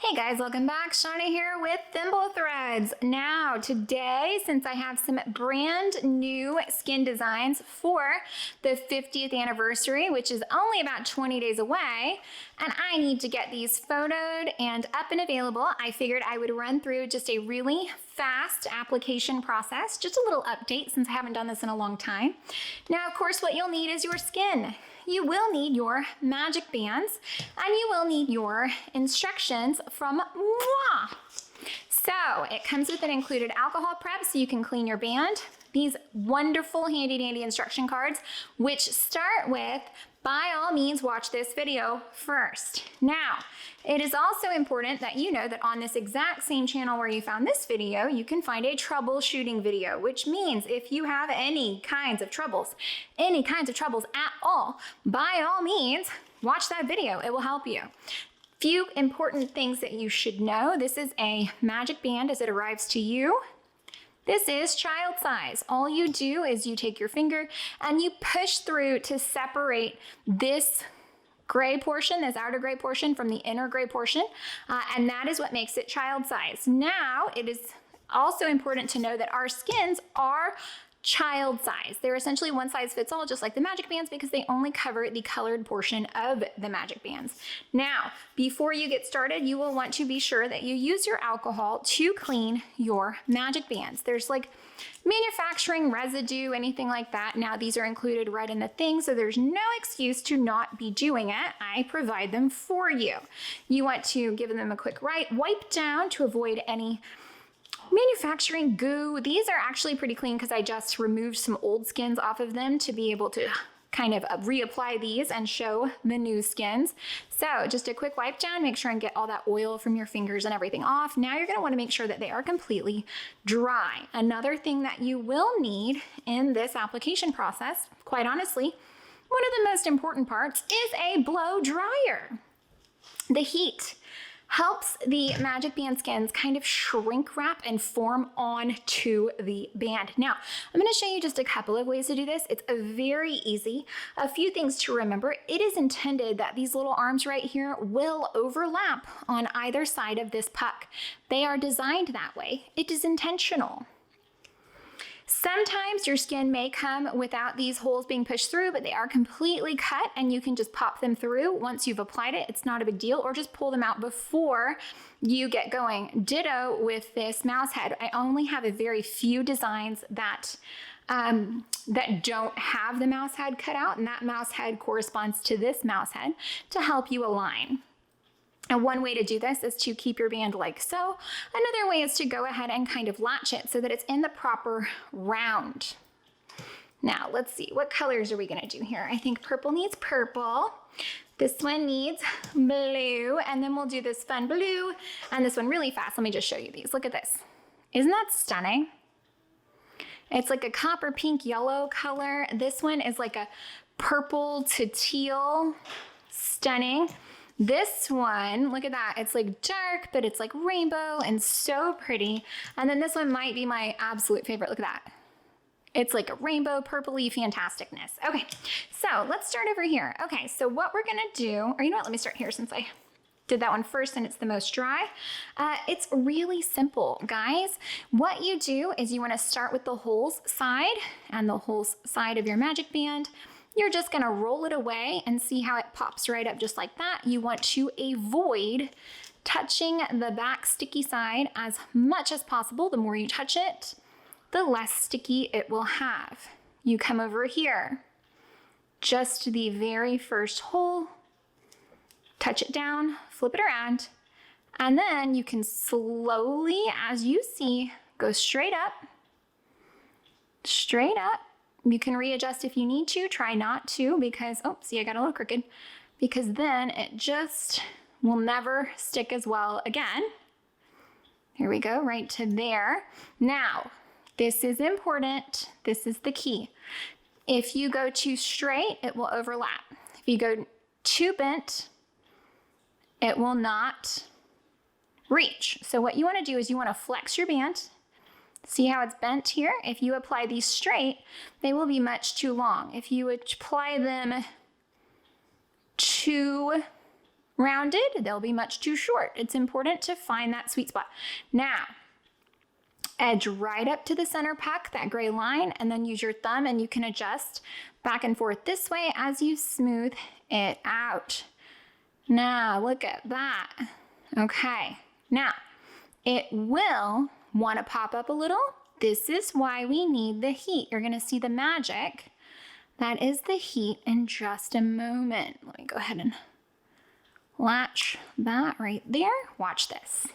Hey guys, welcome back. Shauna here with Thimble Threads. Now, today, since I have some brand new skin designs for the 50th anniversary, which is only about 20 days away, and I need to get these photoed and up and available, I figured I would run through just a really fast application process, just a little update since I haven't done this in a long time. Now, of course, what you'll need is your skin. You will need your magic bands, and you will need your instructions from moi. So it comes with an included alcohol prep so you can clean your band. These wonderful handy dandy instruction cards, which start with, by all means, watch this video first. Now, it is also important that you know that on this exact same channel where you found this video, you can find a troubleshooting video, which means if you have any kinds of troubles at all, by all means, watch that video. It will help you. Few important things that you should know. This is a magic band as it arrives to you. This is child size. All you do is you take your finger and you push through to separate this gray portion, this outer gray portion from the inner gray portion, and that is what makes it child size. Now, it is also important to know that our skins are child size. They're essentially one size fits all, just like the magic bands, because they only cover the colored portion of the magic bands. Now, before you get started, you will want to be sure that you use your alcohol to clean your magic bands. There's like manufacturing residue, anything like that. Now, these are included right in the thing, so there's no excuse to not be doing it. I provide them for you. You want to give them a quick wipe down to avoid any manufacturing goo. These are actually pretty clean because I just removed some old skins off of them to be able to kind of reapply these and show the new skins. So just a quick wipe down, make sure and get all that oil from your fingers and everything off. Now you're going to want to make sure that they are completely dry. Another thing that you will need in this application process, quite honestly, one of the most important parts is a blow dryer. The heat helps the magic band skins kind of shrink wrap and form onto the band. Now, I'm going to show you just a couple of ways to do this. It's very easy. A few things to remember. It is intended that these little arms right here will overlap on either side of this puck. They are designed that way. It is intentional. Sometimes your skin may come without these holes being pushed through, but they are completely cut and you can just pop them through once you've applied it. It's not a big deal, or just pull them out before you get going. Ditto with this mouse head. I only have a very few designs that don't have the mouse head cut out, and that mouse head corresponds to this mouse head to help you align. And one way to do this is to keep your band like so. Another way is to go ahead and kind of latch it so that it's in the proper round. Now, let's see, what colors are we gonna do here? I think purple needs purple. This one needs blue, and then we'll do this fun blue, and this one really fast. Let me just show you these. Look at this. Isn't that stunning? It's like a copper pink yellow color. This one is like a purple to teal. Stunning. This one, look at that. It's like dark, but it's like rainbow and so pretty. And then this one might be my absolute favorite. Look at that. It's like a rainbow purpley fantasticness. Okay, so let's start over here. Okay, so what we're gonna do, or you know what, let me start here since I did that one first and it's the most dry. It's really simple, guys. What you do is you wanna start with the holes side and the holes side of your magic band. You're just gonna roll it away and see how it pops right up just like that. You want to avoid touching the back sticky side as much as possible. The more you touch it, the less sticky it will have. You come over here, just the very first hole, touch it down, flip it around, and then you can slowly, as you see, go straight up, straight up. You can readjust if you need to, try not to, because, oh, see, I got a little crooked, because then it just will never stick as well again. Here we go, right to there. Now, this is important. This is the key. If you go too straight, it will overlap. If you go too bent, it will not reach. So what you want to do is you want to flex your band. See how it's bent here? If you apply these straight, they will be much too long. If you apply them too rounded, they'll be much too short. It's important to find that sweet spot. Now, edge right up to the center puck, that gray line, and then use your thumb and you can adjust back and forth this way as you smooth it out. Now, look at that. Okay, now it will want to pop up a little. This is why we need the heat. You're gonna see the magic. That is the heat in just a moment. Let me go ahead and latch that right there. Watch this.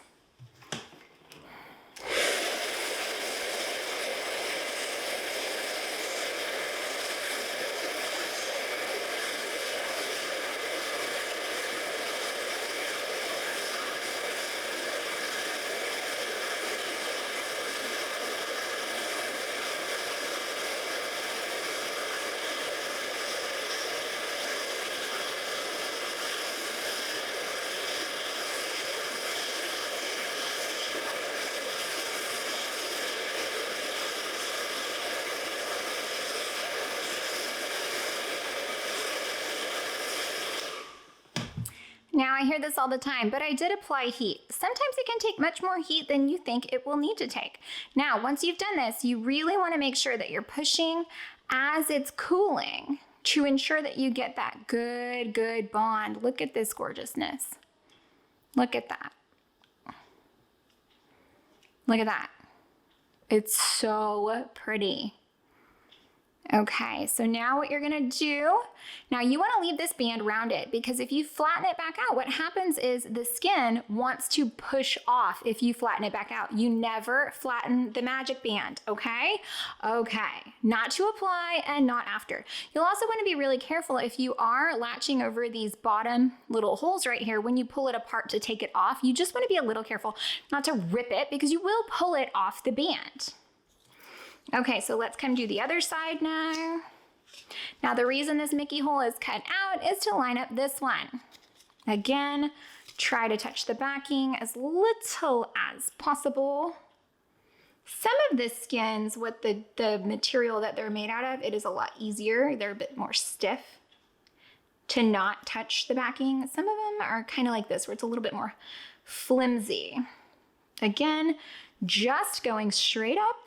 Now, I hear this all the time, but I did apply heat. Sometimes it can take much more heat than you think it will need to take. Now, once you've done this, you really want to make sure that you're pushing as it's cooling to ensure that you get that good bond. Look at this gorgeousness. Look at that. Look at that. It's so pretty. Okay, so now what you're gonna do, now you wanna leave this band rounded because if you flatten it back out, what happens is the skin wants to push off if you flatten it back out. You never flatten the magic band, okay? Okay, not to apply and not after. You'll also wanna be really careful if you are latching over these bottom little holes right here, when you pull it apart to take it off, you just wanna be a little careful not to rip it because you will pull it off the band. Okay, so let's come do the other side now. Now the reason this Mickey hole is cut out is to line up this one. Again, try to touch the backing as little as possible. Some of the skins with the material that they're made out of, it is a lot easier. They're a bit more stiff to not touch the backing. Some of them are kind of like this, where it's a little bit more flimsy. Again, just going straight up.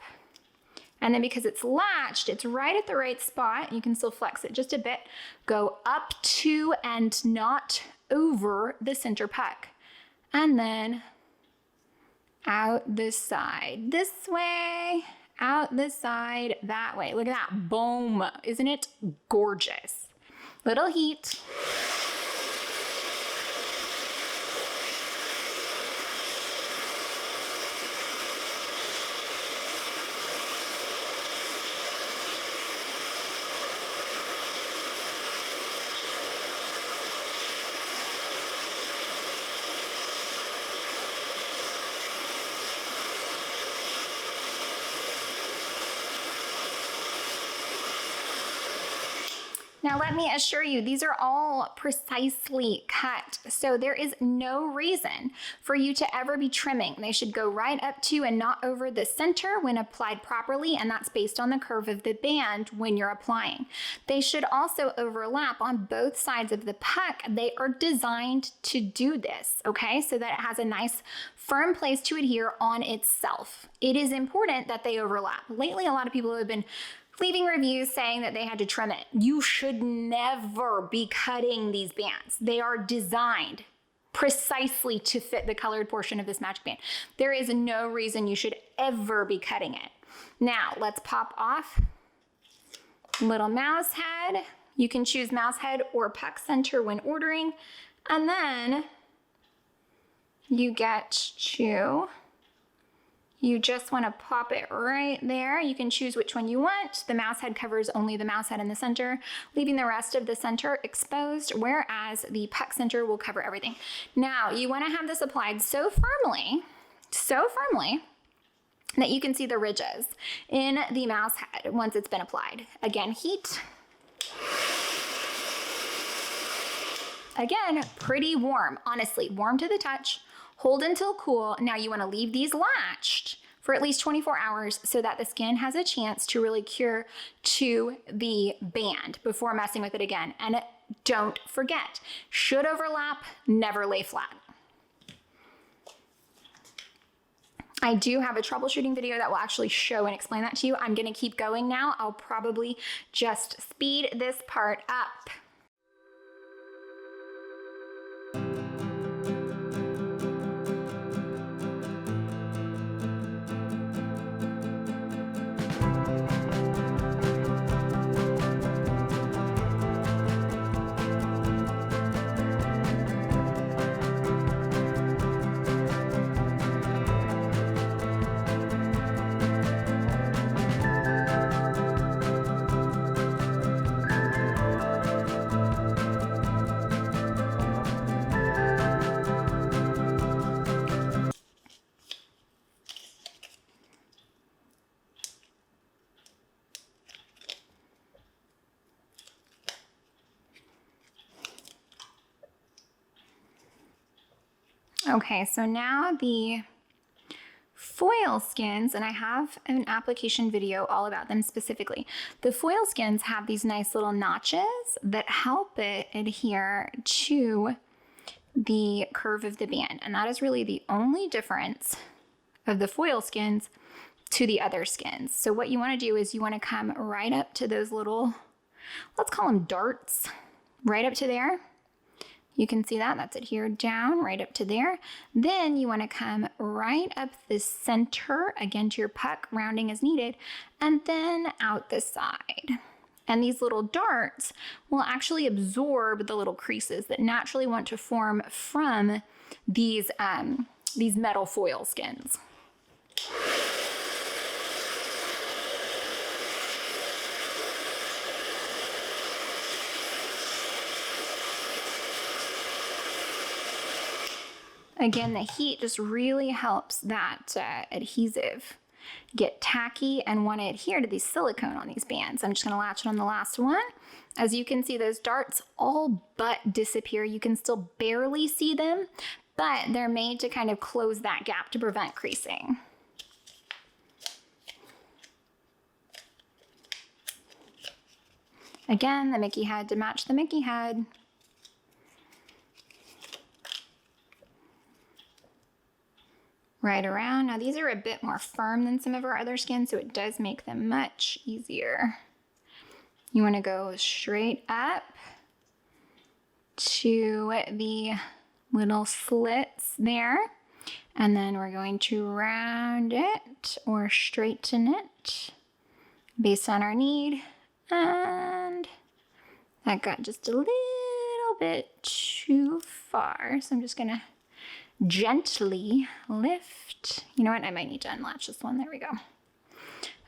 And then because it's latched, it's right at the right spot. You can still flex it just a bit. Go up to and not over the center puck. And then out this side. This way, out this side, that way. Look at that, boom. Isn't it gorgeous? Little heat. Now let me assure you, these are all precisely cut. So there is no reason for you to ever be trimming. They should go right up to and not over the center when applied properly, and that's based on the curve of the band when you're applying. They should also overlap on both sides of the puck. They are designed to do this, okay? So that it has a nice firm place to adhere on itself. It is important that they overlap. Lately, a lot of people have been leaving reviews saying that they had to trim it. You should never be cutting these bands. They are designed precisely to fit the colored portion of this magic band. There is no reason you should ever be cutting it. Now, let's pop off little mouse head. You can choose mouse head or puck center when ordering. And then you get to, you just want to pop it right there. You can choose which one you want. The mouse head covers only the mouse head in the center, leaving the rest of the center exposed, whereas the puck center will cover everything. Now, you want to have this applied so firmly that you can see the ridges in the mouse head once it's been applied. Again, heat. Again, pretty warm, honestly, warm to the touch. Hold until cool. Now you want to leave these latched for at least 24 hours so that the skin has a chance to really cure to the band before messing with it again. And don't forget, should overlap, never lay flat. I do have a troubleshooting video that will actually show and explain that to you. I'm gonna keep going now. I'll probably just speed this part up. Okay, so now the foil skins, and I have an application video all about them specifically. The foil skins have these nice little notches that help it adhere to the curve of the band. And that is really the only difference of the foil skins to the other skins. So what you want to do is you want to come right up to those little, let's call them darts, right up to there. You can see that, that's adhered down right up to there. Then you want to come right up the center, again to your puck, rounding as needed, and then out the side. And these little darts will actually absorb the little creases that naturally want to form from these metal foil skins. Again, the heat just really helps that adhesive get tacky and want to adhere to the silicone on these bands. I'm just going to latch it on the last one. As you can see, those darts all but disappear. You can still barely see them, but they're made to kind of close that gap to prevent creasing. Again, the Mickey head to match the Mickey head. Right around. Now these are a bit more firm than some of our other skins, so it does make them much easier. You want to go straight up to the little slits there, and then we're going to round it or straighten it based on our need. And that got just a little bit too far, so I'm just gonna gently lift. You know what? I might need to unlatch this one. There we go.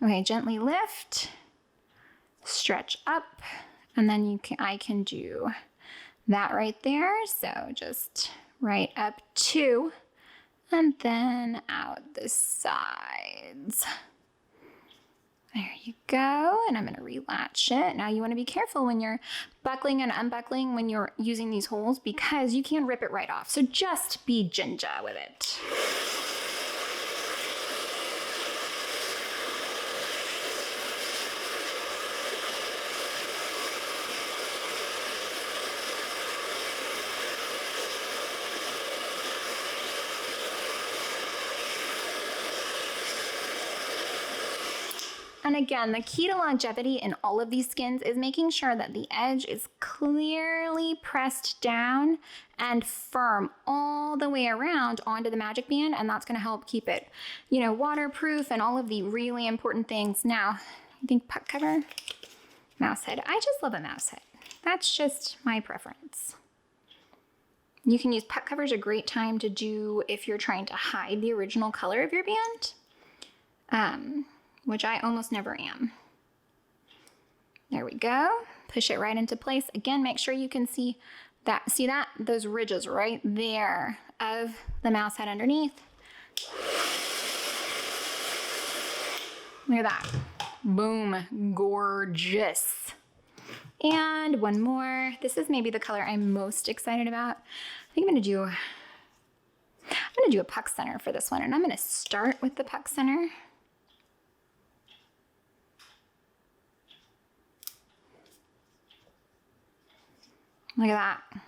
Okay, gently lift, stretch up, and then I can do that right there. So just right up to, and then out the sides. There you go, and I'm going to relatch it. Now you want to be careful when you're buckling and unbuckling when you're using these holes, because you can rip it right off. So just be ginger with it. And again, the key to longevity in all of these skins is making sure that the edge is clearly pressed down and firm all the way around onto the magic band, and that's going to help keep it, you know, waterproof and all of the really important things. Now, I think puck cover, mouse head. I just love a mouse head. That's just my preference. You can use puck covers, a great time to do if you're trying to hide the original color of your band. Which I almost never am. There we go. Push it right into place. Again, make sure you can see that, those ridges right there of the mouse head underneath. Look at that. Boom, gorgeous. And one more. This is maybe the color I'm most excited about. I think I'm gonna do a puck center for this one, and I'm gonna start with the puck center. Look at that.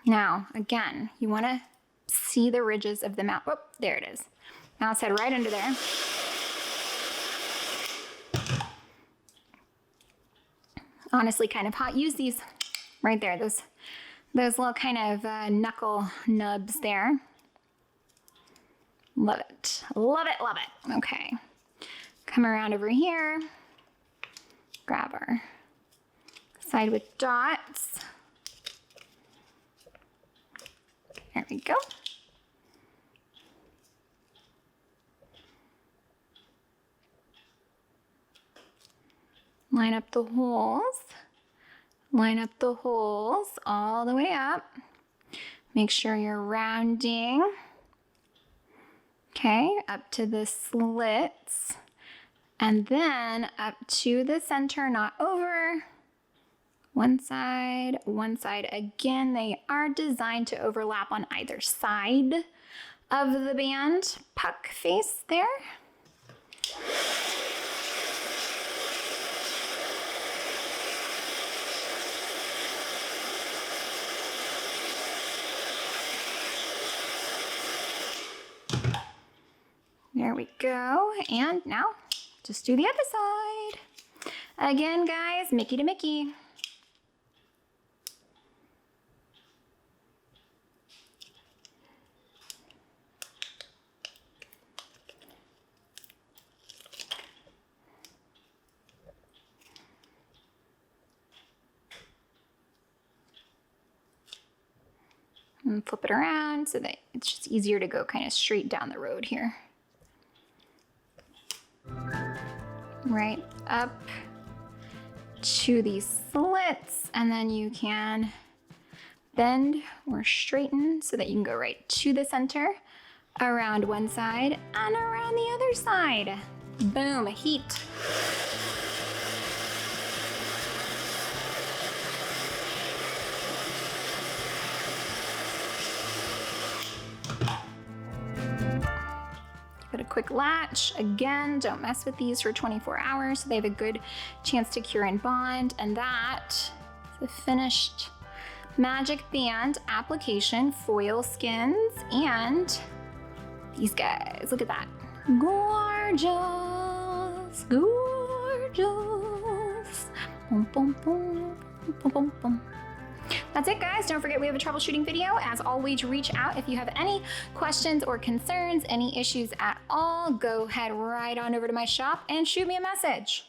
Now, again, you want to see the ridges of the mouse. Oh, there it is. Mouse head right under there. Honestly, kind of hot. Use these right there. Those little kind of knuckle nubs there. Love it. Love it, love it. Okay. Come around over here. Grab our side with dots. There we go. Line up the holes. Line up the holes all the way up. Make sure you're rounding. Okay, up to the slits. And then up to the center, not over. One side again. They are designed to overlap on either side of the band puck face there. There we go. And now just do the other side. Again, guys, Mickey to Mickey. And flip it around so that it's just easier to go kind of straight down the road here. Right up to these slits, and then you can bend or straighten so that you can go right to the center, around one side and around the other side. Boom, heat. Give it a quick latch. Again, don't mess with these for 24 hours so they have a good chance to cure and bond. And that is the finished Magic Band application foil skins. And these guys, look at that. Gorgeous, gorgeous. Boom, boom, boom, boom, boom, boom. That's it, guys. Don't forget we have a troubleshooting video. As always, reach out if you have any questions or concerns, any issues at all. Go head right on over to my shop and shoot me a message.